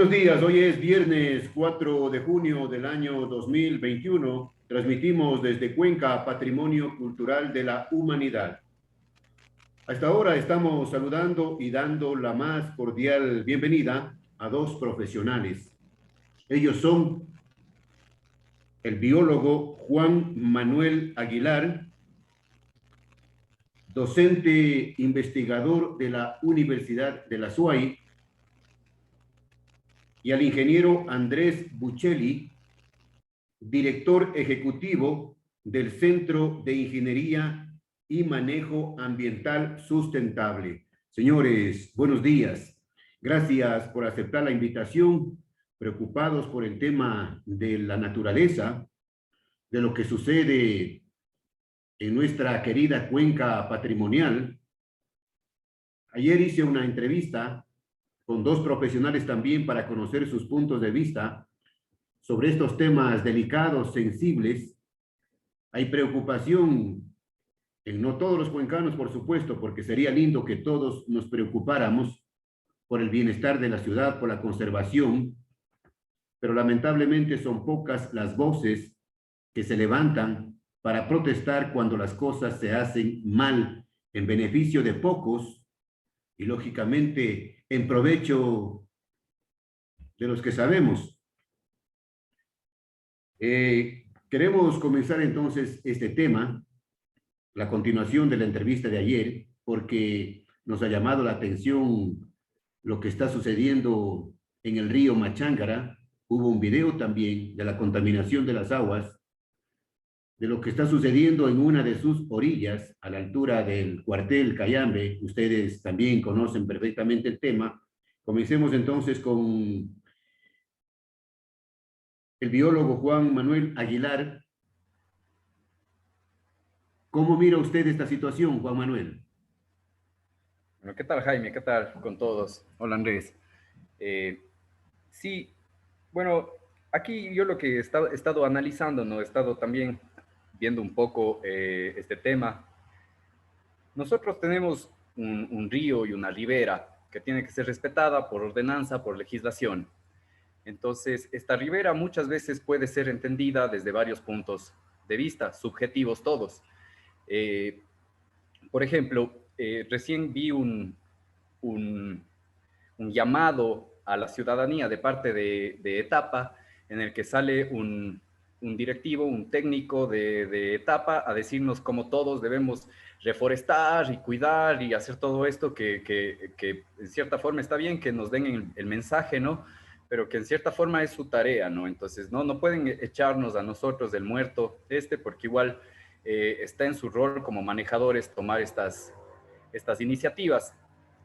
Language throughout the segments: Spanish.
Buenos días, hoy es viernes 4 de junio del año 2021. Transmitimos desde Cuenca, Patrimonio Cultural de la Humanidad. Hasta ahora estamos saludando y dando la más cordial bienvenida a dos profesionales. Ellos son el biólogo Juan Manuel Aguilar, docente investigador de la Universidad de la SUAY, y al ingeniero Andrés Buccelli, director ejecutivo del Centro de Ingeniería y Manejo Ambiental Sustentable. Señores, buenos días. Gracias por aceptar la invitación, preocupados por el tema de la naturaleza, de lo que sucede en nuestra querida cuenca patrimonial. Ayer hice una entrevista con dos profesionales también para conocer sus puntos de vista sobre estos temas delicados, sensibles. Hay preocupación en no todos los cuencanos, por supuesto, porque sería lindo que todos nos preocupáramos por el bienestar de la ciudad, por la conservación, pero lamentablemente son pocas las voces que se levantan para protestar cuando las cosas se hacen mal, en beneficio de pocos y, lógicamente, en provecho de los que sabemos. Queremos comenzar entonces este tema, la continuación de la entrevista de ayer, porque nos ha llamado la atención lo que está sucediendo en el río Machángara. Hubo un video también de la contaminación de las aguas, de lo que está sucediendo en una de sus orillas, a la altura del cuartel Cayambe. Ustedes también conocen perfectamente el tema. Comencemos entonces con el biólogo Juan Manuel Aguilar. ¿Cómo mira usted esta situación, Juan Manuel? Bueno, ¿qué tal, Jaime? ¿Qué tal con todos? Hola, Andrés. Eh, sí, bueno, aquí yo lo que he estado analizando, ¿no? He estado también viendo un poco este tema. Nosotros tenemos un río y una ribera que tiene que ser respetada por ordenanza, por legislación. Entonces, esta ribera muchas veces puede ser entendida desde varios puntos de vista, subjetivos todos. Eh, por ejemplo, recién vi un, un llamado a la ciudadanía de parte de Etapa, en el que sale un directivo, un técnico de Etapa, a decirnos cómo todos debemos reforestar y cuidar y hacer todo esto, que en cierta forma está bien que nos den el mensaje, ¿no? Pero que en cierta forma es su tarea, ¿no? Entonces, no pueden echarnos a nosotros del muerto porque igual está en su rol como manejadores tomar estas iniciativas.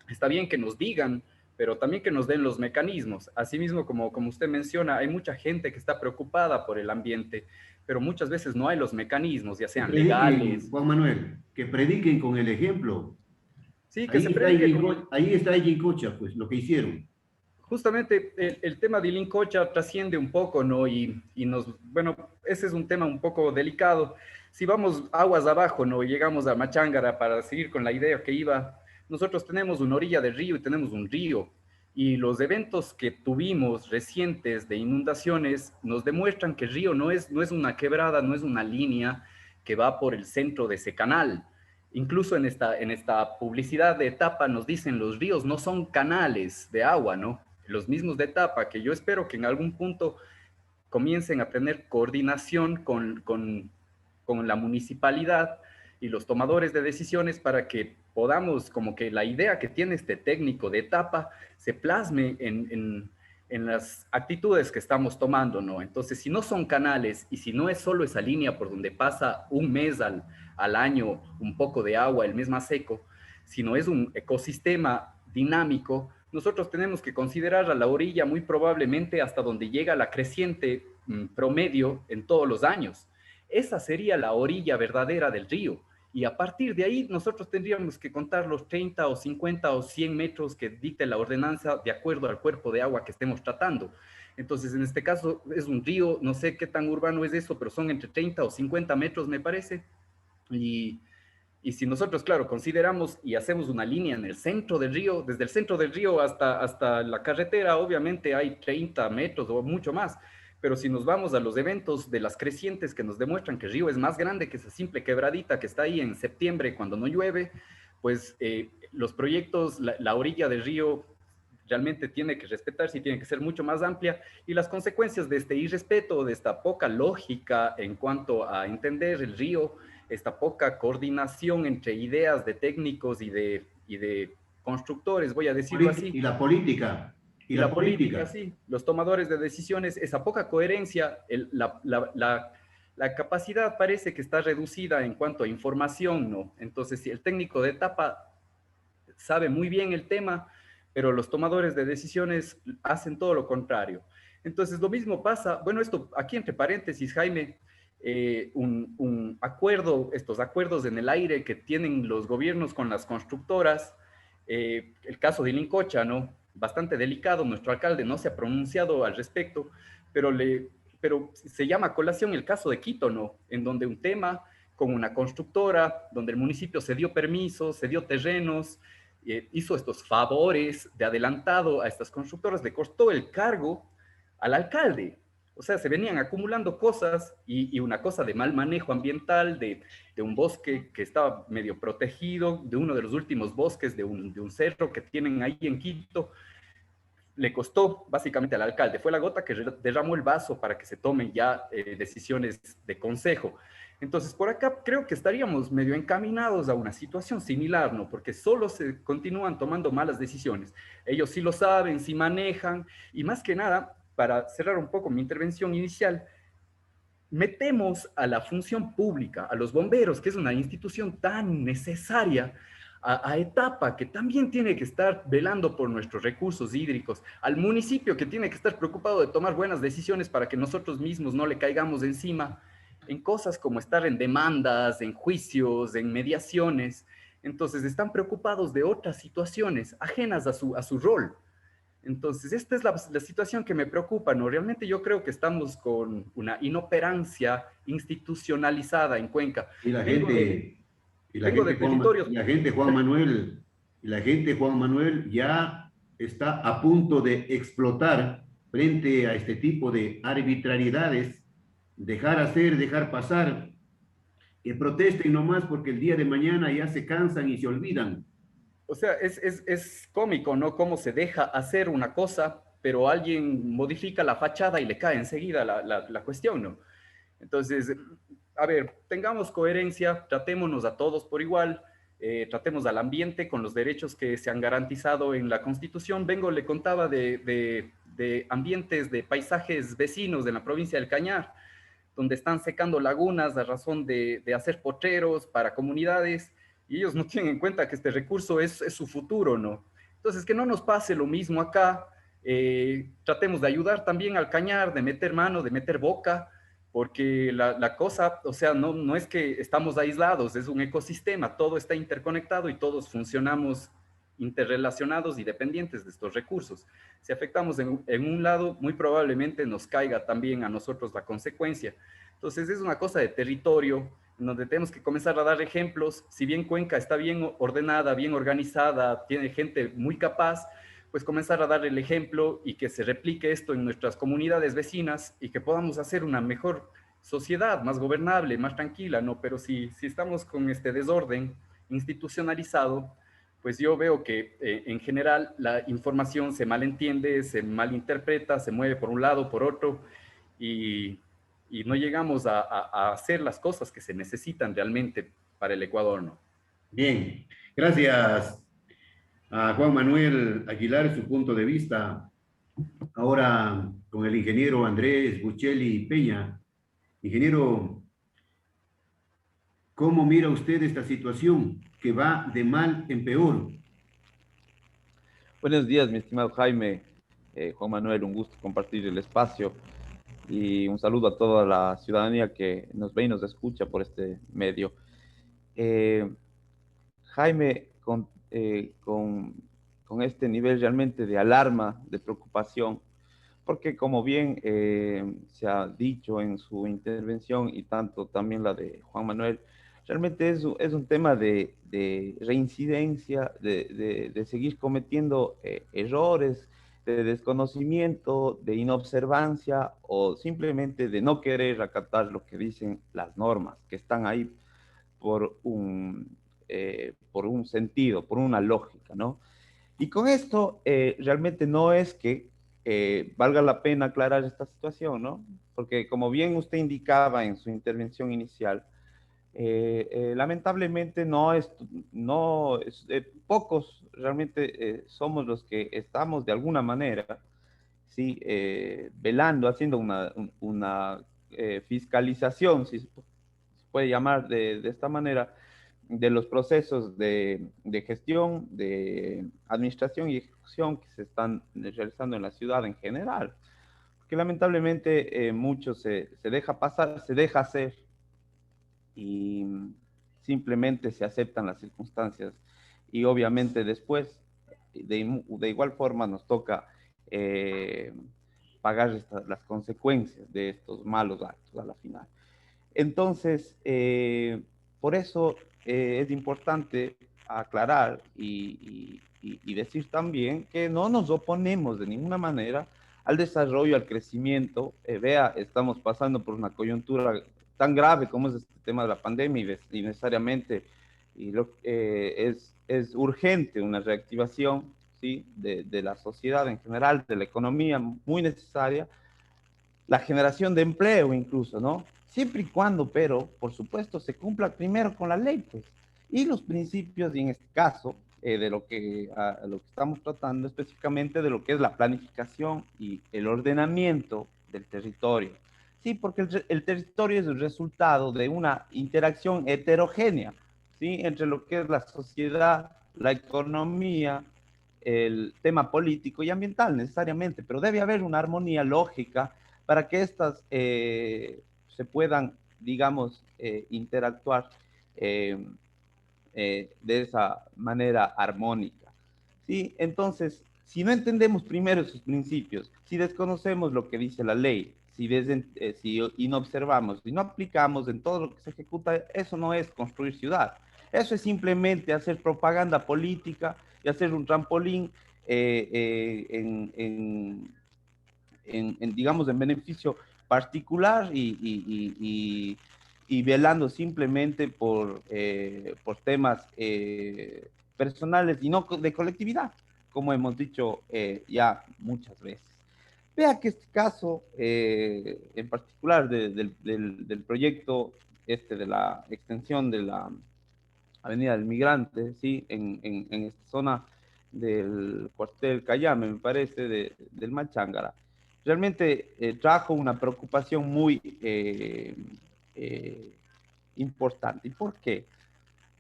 Está bien que nos digan, pero también que nos den los mecanismos. Asimismo, como usted menciona, hay mucha gente que está preocupada por el ambiente, pero muchas veces no hay los mecanismos, ya Que sean prediquen, legales. Juan Manuel, que prediquen con el ejemplo. Sí, que se predique con... Ahí está Cocha, pues, lo que hicieron. Justamente el tema de Lincocha trasciende un poco, ¿no? Bueno, ese es un tema un poco delicado. Si vamos aguas abajo, ¿no? Y llegamos a Machángara para seguir con la idea que iba, nosotros tenemos una orilla de río y tenemos un río. Y los eventos que tuvimos recientes de inundaciones nos demuestran que el río no es una quebrada, no es una línea que va por el centro de ese canal. Incluso en esta publicidad de Etapa nos dicen los ríos no son canales de agua, ¿no? Los mismos de Etapa, que yo espero que en algún punto comiencen a tener coordinación con la municipalidad y los tomadores de decisiones para que podamos, como que la idea que tiene este técnico de Etapa se plasme en las actitudes que estamos tomando, ¿no? Entonces, si no son canales y si no es solo esa línea por donde pasa un mes al año un poco de agua, el mes más seco, sino es un ecosistema dinámico, nosotros tenemos que considerar a la orilla muy probablemente hasta donde llega la creciente promedio en todos los años. Esa sería la orilla verdadera del río. Y a partir de ahí nosotros tendríamos que contar los 30 o 50 o 100 metros que dicte la ordenanza de acuerdo al cuerpo de agua que estemos tratando. Entonces, en este caso es un río, no sé qué tan urbano es eso, pero son entre 30 o 50 metros, me parece. Y, Y si nosotros, claro, consideramos y hacemos una línea en el centro del río, desde el centro del río hasta la carretera, obviamente hay 30 metros o mucho más. Pero si nos vamos a los eventos de las crecientes que nos demuestran que el río es más grande que esa simple quebradita que está ahí en septiembre cuando no llueve, pues los proyectos, la orilla del río realmente tiene que respetarse y tiene que ser mucho más amplia, y las consecuencias de este irrespeto, de esta poca lógica en cuanto a entender el río, esta poca coordinación entre ideas de técnicos y de constructores, voy a decirlo así, Y la política, y y la la política, política. sí, los tomadores de decisiones, esa poca coherencia, la capacidad parece que está reducida en cuanto a información, ¿no? Entonces, si el técnico de etapa sabe muy bien el tema, pero los tomadores de decisiones hacen todo lo contrario. Entonces, lo mismo pasa, bueno, esto aquí entre paréntesis, Jaime, un acuerdo, estos acuerdos en el aire que tienen los gobiernos con las constructoras, el caso de Lincocha, ¿no? Bastante delicado, nuestro alcalde no se ha pronunciado al respecto, pero, pero se llama a colación el caso de Quito, ¿no? En donde un tema con una constructora, donde el municipio se dio permisos, se dio terrenos, hizo estos favores de adelantado a estas constructoras, le costó el cargo al alcalde. O sea, se venían acumulando cosas y una cosa de mal manejo ambiental, de un bosque que estaba medio protegido, de uno de los últimos bosques de un cerro que tienen ahí en Quito, le costó básicamente al alcalde. Fue la gota que derramó el vaso para que se tomen ya decisiones de consejo. Entonces, por acá creo que estaríamos medio encaminados a una situación similar, ¿no? Porque solo se continúan tomando malas decisiones. Ellos sí lo saben, sí manejan, y más que nada, para cerrar un poco mi intervención inicial, metemos a la función pública, a los bomberos, que es una institución tan necesaria, a etapa, que también tiene que estar velando por nuestros recursos hídricos, al municipio, que tiene que estar preocupado de tomar buenas decisiones para que nosotros mismos no le caigamos encima en cosas como estar en demandas, en juicios, en mediaciones. Entonces están preocupados de otras situaciones ajenas a su rol. Entonces, esta es la situación que me preocupa, ¿no? Realmente yo creo que estamos con una inoperancia institucionalizada en Cuenca. Y la Vengo de, gente, vengo de territorios. Y la gente, Juan Manuel, y la gente, Juan Manuel, ya está a punto de explotar frente a este tipo de arbitrariedades, dejar hacer, dejar pasar, que protesten nomás porque el día de mañana ya se cansan y se olvidan. O sea, es cómico, ¿no? Cómo se deja hacer una cosa, pero alguien modifica la fachada y le cae enseguida la cuestión, ¿no? Entonces, a ver, tengamos coherencia, tratémonos a todos por igual, tratemos al ambiente con los derechos que se han garantizado en la Constitución. Vengo, le contaba de ambientes, de paisajes vecinos de la provincia del Cañar, donde están secando lagunas a razón de hacer potreros para comunidades, y ellos no tienen en cuenta que este recurso es su futuro, ¿no? Entonces, que no nos pase lo mismo acá, tratemos de ayudar también al Cañar, de meter mano, de meter boca, porque la cosa, o sea, no es que estamos aislados, es un ecosistema, todo está interconectado y todos funcionamos interrelacionados y dependientes de estos recursos. Si afectamos en un lado, muy probablemente nos caiga también a nosotros la consecuencia. Entonces es una cosa de territorio en donde tenemos que comenzar a dar ejemplos. Si bien Cuenca está bien ordenada, bien organizada, tiene gente muy capaz, pues comenzar a dar el ejemplo y que se replique esto en nuestras comunidades vecinas y que podamos hacer una mejor sociedad, más gobernable, más tranquila, ¿no? Pero si estamos con este desorden institucionalizado, pues yo veo que en general la información se malentiende, se malinterpreta, se mueve por un lado, por otro, y, y no llegamos a hacer las cosas que se necesitan realmente para el Ecuador, ¿no? Bien, gracias a Juan Manuel Aguilar su punto de vista. Ahora con el ingeniero Andrés Buccelli Peña. Ingeniero, ¿cómo mira usted esta situación que va de mal en peor? Buenos días, mi estimado Jaime, Juan Manuel, un gusto compartir el espacio y un saludo a toda la ciudadanía que nos ve y nos escucha por este medio. Eh, Jaime, con este nivel realmente de alarma, de preocupación, porque como bien se ha dicho en su intervención y tanto también la de Juan Manuel, realmente es un tema de reincidencia, de seguir cometiendo errores, de desconocimiento, de inobservancia o simplemente de no querer acatar lo que dicen las normas, que están ahí por un sentido, por una lógica, ¿no? Y con esto realmente no es que valga la pena aclarar esta situación, ¿no? Porque como bien usted indicaba en su intervención inicial, lamentablemente pocos realmente somos los que estamos de alguna manera, sí, velando, haciendo una fiscalización, si se puede llamar de esta manera, de los procesos de gestión, de administración y ejecución que se están realizando en la ciudad en general. Porque lamentablemente mucho se deja pasar, se deja hacer y simplemente se aceptan las circunstancias. Y obviamente después, de igual forma, nos toca eh, pagar las consecuencias de estos malos actos a la final. Entonces, por eso es importante aclarar y decir también que no nos oponemos de ninguna manera al desarrollo, al crecimiento. Vea, estamos pasando por una coyuntura tan grave como es este tema de la pandemia y necesariamente es urgente una reactivación, ¿sí? de la sociedad en general, de la economía, muy necesaria, la generación de empleo incluso, ¿no? Siempre y cuando, pero, por supuesto, se cumpla primero con la ley, pues, y los principios, y en este caso, de lo que estamos tratando específicamente de lo que es la planificación y el ordenamiento del territorio. Sí, porque el territorio es el resultado de una interacción heterogénea, ¿sí? Entre lo que es la sociedad, la economía, el tema político y ambiental necesariamente, pero debe haber una armonía lógica para que éstas se puedan, digamos, interactuar eh, de esa manera armónica. ¿Sí? Entonces, si no entendemos primero esos principios, si desconocemos lo que dice la ley, y no observamos y no aplicamos en todo lo que se ejecuta, eso no es construir ciudad. Eso es simplemente hacer propaganda política y hacer un trampolín digamos, en beneficio particular y velando simplemente por temas personales y no de colectividad, como hemos dicho ya muchas veces. Vea que este caso en particular del proyecto de la extensión de la Avenida del Migrante, ¿sí? En esta zona del cuartel Cayame, me parece, del Machángara. Realmente trajo una preocupación muy eh, importante. ¿Y por qué?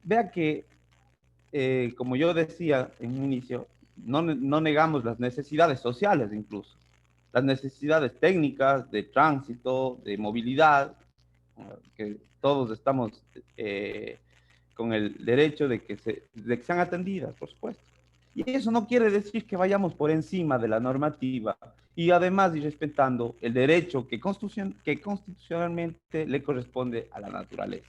Vea que, como yo decía en un inicio, no negamos las necesidades sociales incluso, las necesidades técnicas de tránsito, de movilidad, que todos estamos con el derecho de que sean atendidas, por supuesto. Y eso no quiere decir que vayamos por encima de la normativa y además ir respetando el derecho que constitucionalmente le corresponde a la naturaleza.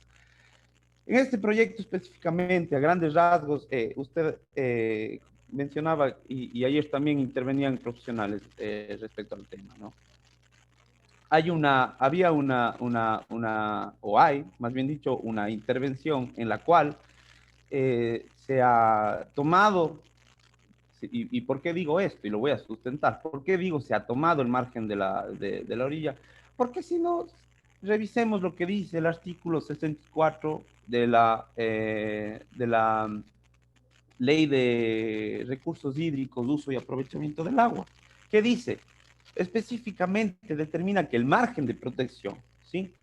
En este proyecto específicamente, a grandes rasgos, usted mencionaba y ayer también intervenían profesionales respecto al tema, ¿no? O hay, más bien dicho, una intervención en la cual se ha tomado, y por qué digo esto, y lo voy a sustentar, ¿por qué digo se ha tomado el margen de la orilla? Porque si no, revisemos lo que dice el artículo 64 de la Ley de Recursos Hídricos, Uso y Aprovechamiento del Agua, que dice, específicamente determina que el margen de protección, ¿sí?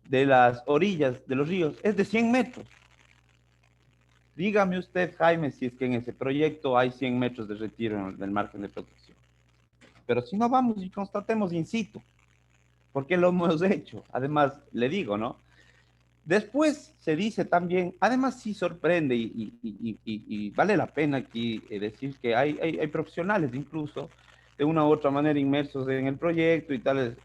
de las orillas de los ríos es de 100 metros. Dígame usted, Jaime, si es que en ese proyecto hay 100 metros de retiro del margen de protección. Pero si no, vamos y constatemos in situ, porque lo hemos hecho. Además, le digo, ¿no? Después se dice también, además sí sorprende y vale la pena aquí decir que hay profesionales incluso de una u otra manera inmersos en el proyecto y tales,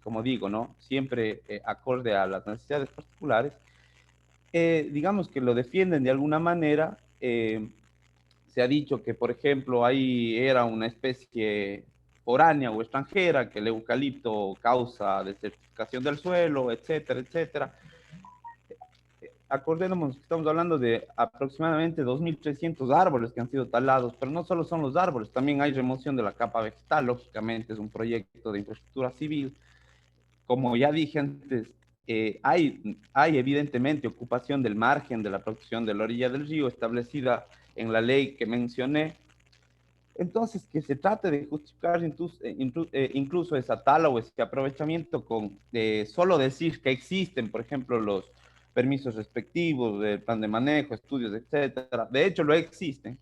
como digo, ¿no? Siempre acorde a las necesidades particulares, digamos que lo defienden de alguna manera. Se ha dicho que, por ejemplo, ahí era una especie foránea o extranjera, que el eucalipto causa desertificación del suelo, etcétera, etcétera. Acordémonos que estamos hablando de aproximadamente 2.300 árboles que han sido talados, pero no solo son los árboles, también hay remoción de la capa vegetal. Lógicamente es un proyecto de infraestructura civil. Como ya dije antes, hay evidentemente ocupación del margen de la protección de la orilla del río establecida en la ley que mencioné. Entonces, que se trate de justificar incluso esa tala o ese aprovechamiento con solo decir que existen, por ejemplo, los permisos respectivos, el plan de manejo, estudios, etcétera. De hecho, lo existen.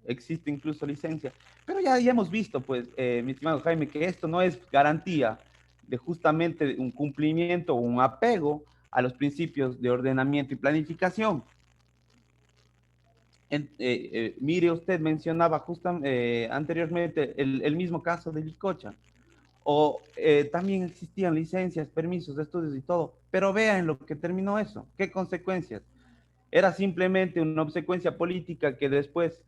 Existe incluso licencia. Pero ya hemos visto, pues, mi estimado Jaime, que esto no es garantía de justamente un cumplimiento o un apego a los principios de ordenamiento y planificación. Mire, usted mencionaba anteriormente el mismo caso de Licocha, o también existían licencias, permisos, estudios y todo, pero vea en lo que terminó eso, qué consecuencias. Era simplemente una obsecuencia política que después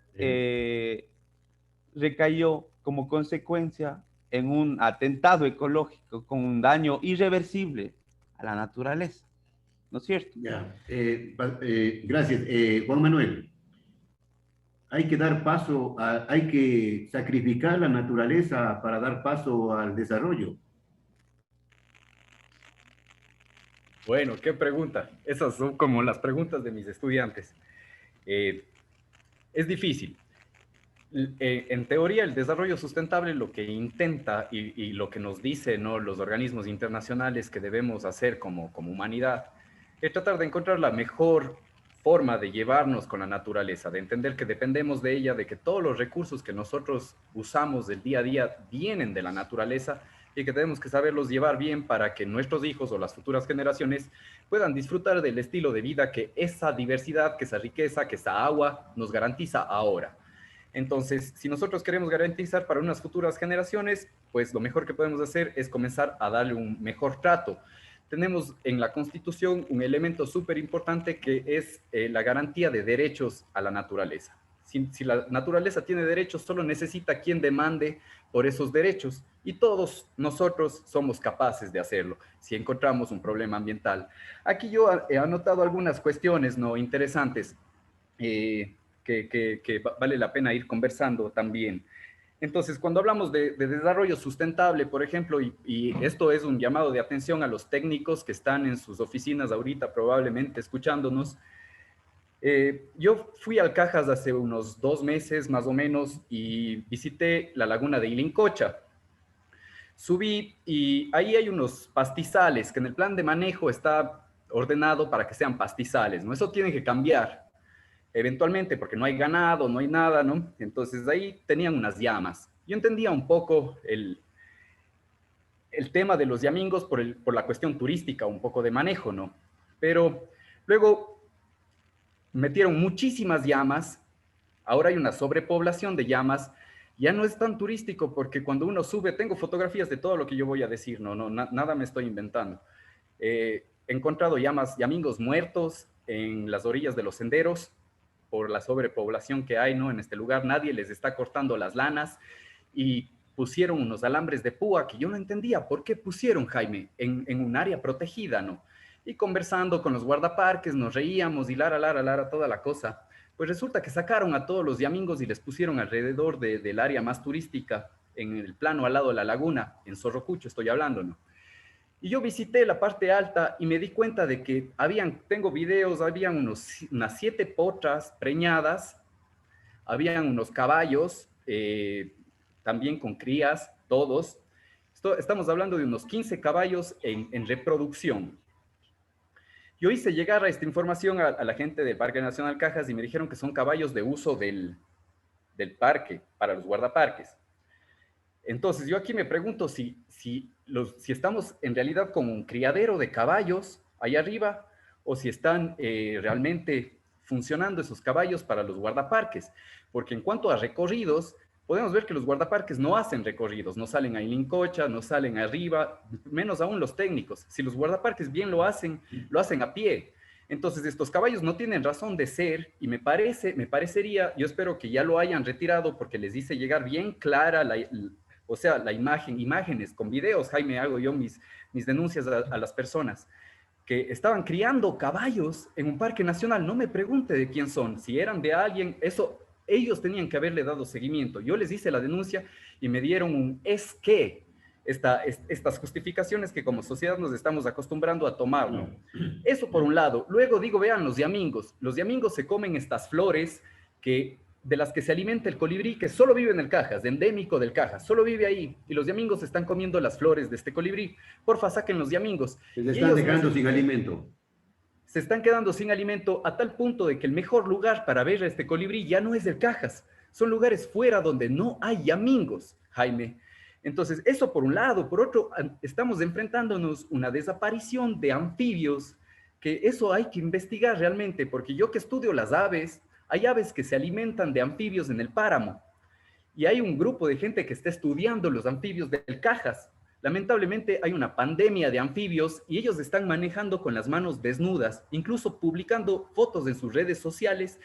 recayó como consecuencia en un atentado ecológico con un daño irreversible a la naturaleza, ¿no es cierto? Ya, gracias. Juan Manuel, hay que dar paso, hay que sacrificar la naturaleza para dar paso al desarrollo. Bueno, qué pregunta. Esas son como las preguntas de mis estudiantes. Es difícil. En teoría, el desarrollo sustentable lo que intenta y lo que nos dicen, ¿no?, los organismos internacionales que debemos hacer como humanidad es tratar de encontrar la mejor forma de llevarnos con la naturaleza, de entender que dependemos de ella, de que todos los recursos que nosotros usamos del día a día vienen de la naturaleza y que tenemos que saberlos llevar bien para que nuestros hijos o las futuras generaciones puedan disfrutar del estilo de vida que esa diversidad, que esa riqueza, que esa agua nos garantiza ahora. Entonces, si nosotros queremos garantizar para unas futuras generaciones, pues lo mejor que podemos hacer es comenzar a darle un mejor trato. Tenemos en la Constitución un elemento súper importante que es la garantía de derechos a la naturaleza. Si la naturaleza tiene derechos, solo necesita quien demande por esos derechos y todos nosotros somos capaces de hacerlo si encontramos un problema ambiental. Aquí yo he anotado algunas cuestiones no interesantes que vale la pena ir conversando también. Entonces, cuando hablamos de desarrollo sustentable, por ejemplo, y esto es un llamado de atención a los técnicos que están en sus oficinas ahorita probablemente escuchándonos, yo fui al Cajas hace unos 2 meses más o menos y visité la laguna de Ilincocha. Subí y ahí hay unos pastizales que en el plan de manejo está ordenado para que sean pastizales, ¿no? Eso tiene que cambiar eventualmente porque no hay ganado, no hay nada, ¿no? Entonces ahí tenían unas llamas. Yo entendía un poco el tema de los yamingos por la cuestión turística, un poco de manejo, ¿no? Pero luego metieron muchísimas llamas, ahora hay una sobrepoblación de llamas, ya no es tan turístico porque cuando uno sube, tengo fotografías de todo lo que yo voy a decir, nada me estoy inventando. He encontrado yamingos muertos en las orillas de los senderos por la sobrepoblación que hay, ¿no?, en este lugar. Nadie les está cortando las lanas y pusieron unos alambres de púa que yo no entendía. ¿Por qué pusieron, Jaime, en un área protegida, no? Y conversando con los guardaparques, nos reíamos y lara, toda la cosa. Pues resulta que sacaron a todos los yamingos y les pusieron alrededor del área más turística, en el plano al lado de la laguna, en Zorrocucho estoy hablando, ¿no? Y yo visité la parte alta y me di cuenta de que tengo videos, habían unas 7 potras preñadas, habían unos caballos, también con crías, todos. Estamos hablando de unos 15 caballos en reproducción. Yo hice llegar a esta información a la gente del Parque Nacional Cajas y me dijeron que son caballos de uso del parque, para los guardaparques. Entonces, yo aquí me pregunto si estamos en realidad con un criadero de caballos allá arriba o si están realmente funcionando esos caballos para los guardaparques. Porque en cuanto a recorridos, podemos ver que los guardaparques no hacen recorridos, no salen a Ilincocha, no salen arriba, menos aún los técnicos. Si los guardaparques bien lo hacen a pie. Entonces, estos caballos no tienen razón de ser y me parecería, yo espero que ya lo hayan retirado porque les hice llegar bien clara o sea, imágenes con videos, Jaime, hago yo mis denuncias a las personas que estaban criando caballos en un parque nacional. No me pregunte de quién son, si eran de alguien, eso ellos tenían que haberle dado seguimiento. Yo les hice la denuncia y me dieron un es que, estas justificaciones que como sociedad nos estamos acostumbrando a tomar, ¿no? Eso por un lado. Luego digo, vean, los yamingos se comen estas flores de las que se alimenta el colibrí, que solo vive en el Cajas, endémico del Cajas, solo vive ahí, y los yamingos están comiendo las flores de este colibrí. Porfa, saquen los yamingos. Se están dejando sin alimento. Se están quedando sin alimento a tal punto de que el mejor lugar para ver a este colibrí ya no es el Cajas, son lugares fuera donde no hay yamingos, Jaime. Entonces, eso por un lado. Por otro, estamos enfrentándonos una desaparición de anfibios, que eso hay que investigar realmente, porque yo que estudio las aves, hay aves que se alimentan de anfibios en el páramo, y hay un grupo de gente que está estudiando los anfibios del Cajas. Lamentablemente hay una pandemia de anfibios y ellos están manejando con las manos desnudas, incluso publicando fotos en sus redes sociales,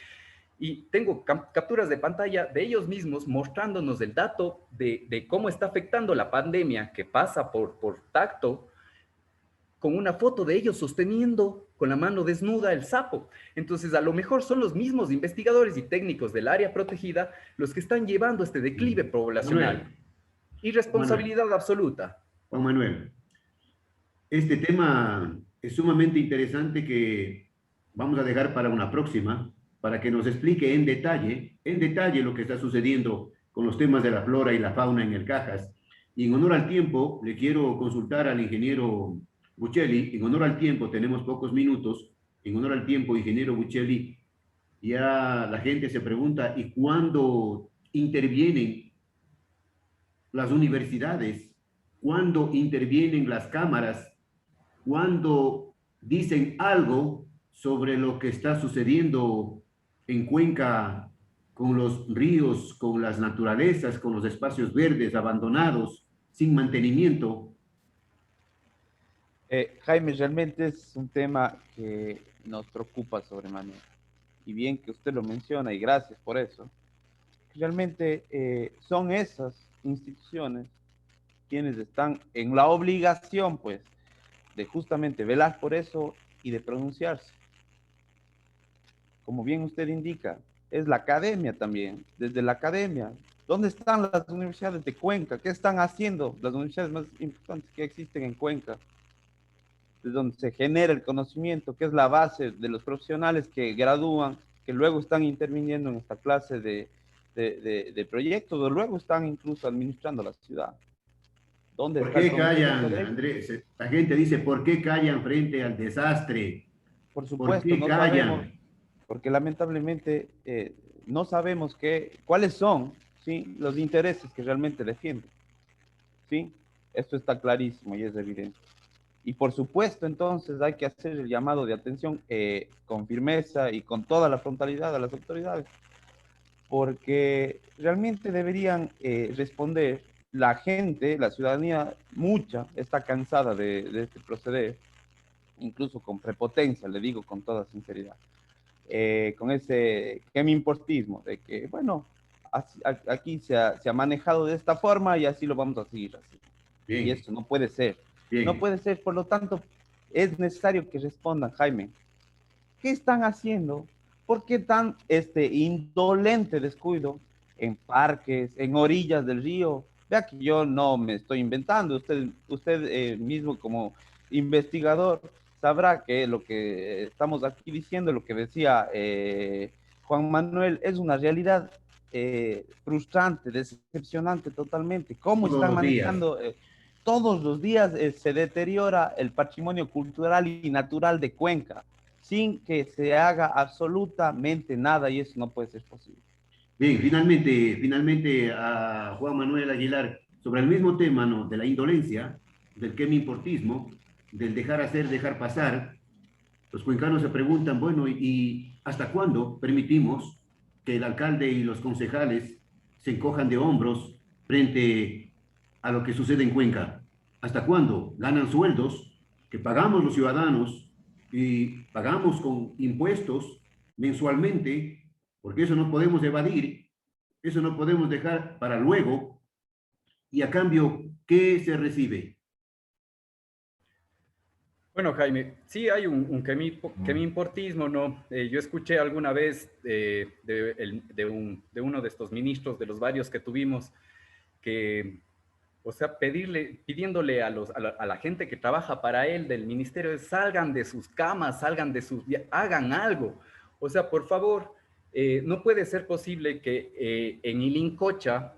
y tengo capturas de pantalla de ellos mismos mostrándonos el dato de cómo está afectando la pandemia que pasa por tacto, con una foto de ellos sosteniendo con la mano desnuda el sapo. Entonces, a lo mejor son los mismos investigadores y técnicos del área protegida los que están llevando este declive poblacional. Irresponsabilidad absoluta. Juan Manuel, este tema es sumamente interesante que vamos a dejar para una próxima, para que nos explique en detalle lo que está sucediendo con los temas de la flora y la fauna en el Cajas. Y en honor al tiempo, le quiero consultar al ingeniero Buccelli. En honor al tiempo, tenemos pocos minutos. En honor al tiempo, ingeniero Buccelli, ya la gente se pregunta, ¿y cuándo intervienen las universidades? ¿Cuándo intervienen las cámaras? ¿Cuándo dicen algo sobre lo que está sucediendo en Cuenca con los ríos, con las naturalezas, con los espacios verdes abandonados, sin mantenimiento? Jaime, realmente es un tema que nos preocupa sobremanera. Y bien que usted lo menciona, y gracias por eso. Realmente son esas instituciones quienes están en la obligación, pues, de justamente velar por eso y de pronunciarse. Como bien usted indica, es la academia también, desde la academia. ¿Dónde están las universidades de Cuenca? ¿Qué están haciendo las universidades más importantes que existen en Cuenca? De donde se genera el conocimiento, que es la base de los profesionales que gradúan, que luego están interviniendo en esta clase de proyectos, o luego están incluso administrando la ciudad. ¿Dónde ¿Por qué callan, Andrés? La gente dice, ¿por qué callan frente al desastre? Por supuesto, ¿Por qué callan? Sabemos, porque lamentablemente no sabemos cuáles son, ¿sí?, los intereses que realmente defienden. ¿Sí? Esto está clarísimo y es evidente. Y por supuesto, entonces, hay que hacer el llamado de atención con firmeza y con toda la frontalidad a las autoridades, porque realmente deberían responder. La gente, la ciudadanía, mucha, está cansada de este proceder, incluso con prepotencia, le digo con toda sinceridad, con ese importismo de que, bueno, aquí se ha manejado de esta forma y así lo vamos a seguir así. Bien. Y eso no puede ser. Bien. No puede ser, por lo tanto, es necesario que respondan, Jaime. ¿Qué están haciendo? ¿Por qué tan indolente descuido en parques, en orillas del río? Vea que yo no me estoy inventando. Usted mismo como investigador sabrá que lo que estamos aquí diciendo, lo que decía Juan Manuel, es una realidad frustrante, decepcionante totalmente. ¿Cómo están manejando? Todos los días se deteriora el patrimonio cultural y natural de Cuenca, sin que se haga absolutamente nada, y eso no puede ser posible. Bien, finalmente a Juan Manuel Aguilar, sobre el mismo tema, ¿no?, de la indolencia, del quemi-importismo, del dejar hacer, dejar pasar, los cuencanos se preguntan, bueno, ¿y hasta cuándo permitimos que el alcalde y los concejales se encojan de hombros frente a lo que sucede en Cuenca? ¿Hasta cuándo ganan sueldos que pagamos los ciudadanos y pagamos con impuestos mensualmente, porque eso no podemos evadir, eso no podemos dejar para luego, y a cambio, ¿qué se recibe? Bueno, Jaime, sí hay un importismo, ¿no? Yo escuché alguna vez de uno de estos ministros, de los varios que tuvimos, que, o sea, pidiéndole a la gente que trabaja para él del ministerio, salgan de sus camas, hagan algo. O sea, por favor, no puede ser posible que en Ilincocha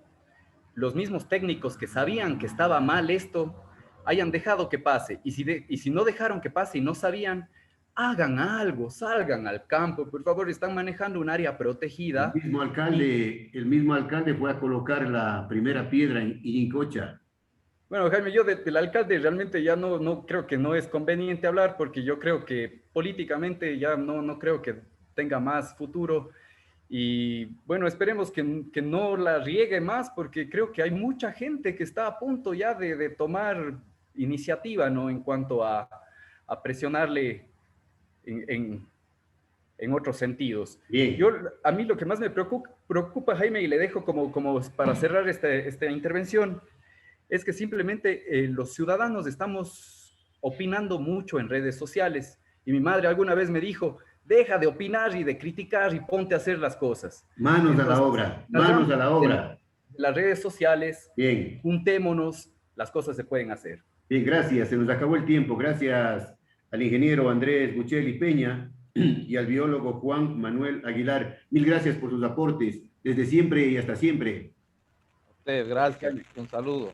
los mismos técnicos que sabían que estaba mal esto hayan dejado que pase. Y si no dejaron que pase y no sabían, hagan algo, salgan al campo, por favor, están manejando un área protegida. El mismo alcalde fue a colocar la primera piedra en Irincocha. Bueno, Jaime, yo del alcalde realmente ya no creo que no es conveniente hablar porque yo creo que políticamente ya no creo que tenga más futuro. Y bueno, esperemos que no la riegue más porque creo que hay mucha gente que está a punto ya de tomar iniciativa, ¿no? En cuanto a presionarle en otros sentidos. Bien. A mí lo que más me preocupa, Jaime, y le dejo como para cerrar esta intervención, es que simplemente los ciudadanos estamos opinando mucho en redes sociales. Y mi madre alguna vez me dijo, deja de opinar y de criticar y ponte a hacer las cosas. Manos Entonces, a la obra, manos a la obra. De las redes sociales, bien, juntémonos, las cosas se pueden hacer. Bien, gracias. Se nos acabó el tiempo. Gracias al ingeniero Andrés Buccelli Peña y al biólogo Juan Manuel Aguilar. Mil gracias por sus aportes. Desde siempre y hasta siempre. A ustedes, gracias. Un saludo.